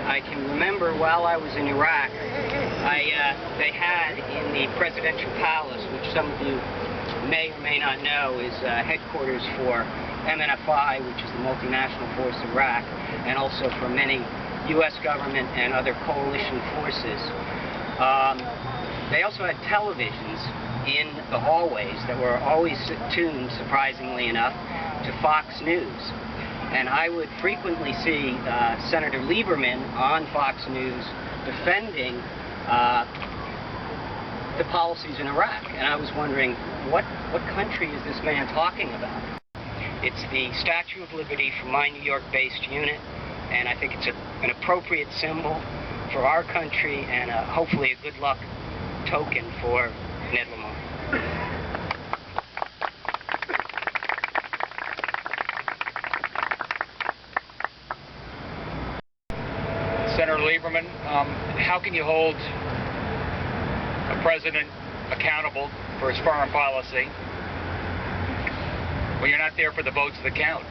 I can remember while I was in Iraq, they had in the presidential palace, which some of you may or may not know is headquarters for MNFI, which is the multinational force of Iraq, and also for many U.S. government and other coalition forces. They also had televisions in the hallways that were always tuned, surprisingly enough, to Fox News. And I would frequently see Senator Lieberman on Fox News defending the policies in Iraq. And I was wondering, what country is this man talking about? It's the Statue of Liberty from my New York-based unit, and I think it's an appropriate symbol for our country and hopefully a good luck token for Ned Lamar. Senator Lieberman, how can you hold a president accountable for his foreign policy when you're not there for the votes that count?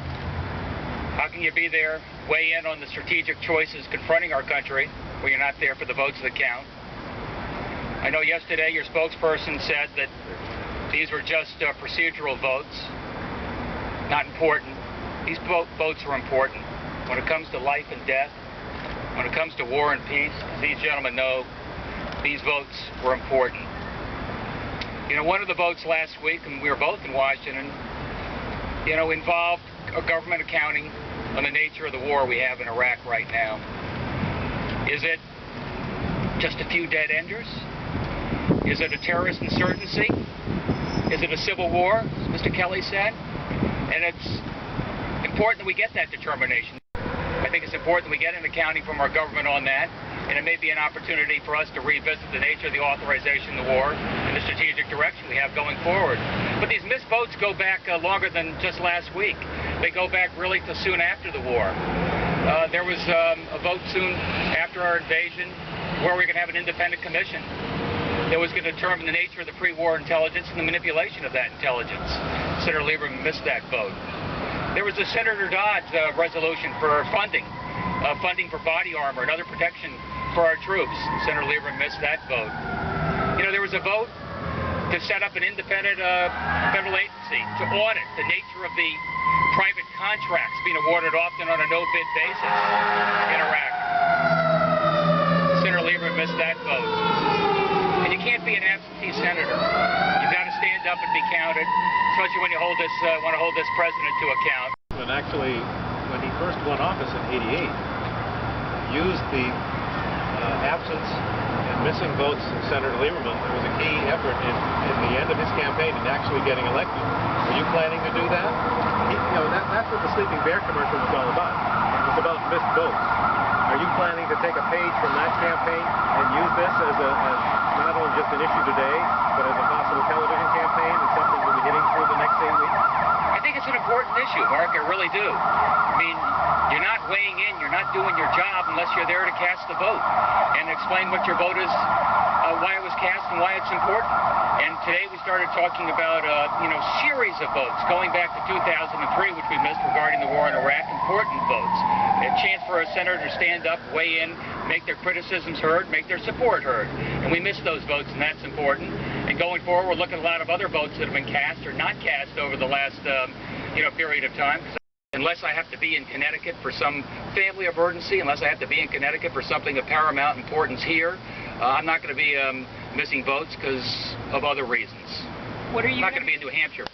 How can you be there, weigh in on the strategic choices confronting our country when you're not there for the votes that count? I know yesterday your spokesperson said that these were just procedural votes, not important. These votes are important. When it comes to life and death, when it comes to war and peace, as these gentlemen know, these votes were important. You know, one of the votes last week, and we were both in Washington, involved a government accounting on the nature of the war we have in Iraq right now. Is it just a few dead-enders? Is it a terrorist insurgency? Is it a civil war, as Mr. Kelly said? And it's important that we get that determination. I think it's important that we get an accounting from our government on that, and it may be an opportunity for us to revisit the nature of the authorization of the war and the strategic direction we have going forward. But these missed votes go back longer than just last week. They go back really to soon after the war. There was a vote soon after our invasion where we're going to have an independent commission that was going to determine the nature of the pre-war intelligence and the manipulation of that intelligence. Senator Lieberman missed that vote. There was a Senator Dodd's resolution for funding for body armor and other protection for our troops. Senator Lieberman missed that vote. There was a vote to set up an independent federal agency to audit the nature of the private contracts being awarded often on a no-bid basis in Iraq. Senator Lieberman missed that vote. And you can't be an absentee senator. You've got to stand up and be counted, especially when you want to hold this president to account. And actually, when he first won office in '88, used the absence and missing votes of Senator Lieberman. It was a key effort in the end of his campaign in actually getting elected. Are you planning to do that? That's what the Sleeping Bear commercial was all about. It's about missed votes. Are you planning to take a page from that campaign and use this as not only just an issue today, but as a possible television campaign and something we'll be hitting through the next 8 weeks? I think it's an important issue, Mark. I really do. I mean, you're not weighing in, you're not doing your job unless you're there to cast the vote and explain what your vote is, why it was cast and why it's important. And today we started talking about, series of votes going back to 2003, which we missed regarding the war in Iraq, important votes. A chance for a senator to stand up, weigh in, make their criticisms heard, make their support heard. And we missed those votes, and that's important. And going forward, we're looking at a lot of other votes that have been cast or not cast over the last, period of time. Unless I have to be in Connecticut for some family emergency, unless I have to be in Connecticut for something of paramount importance here, I'm not going to be missing votes because of other reasons. What are you I'm not going to be in New Hampshire.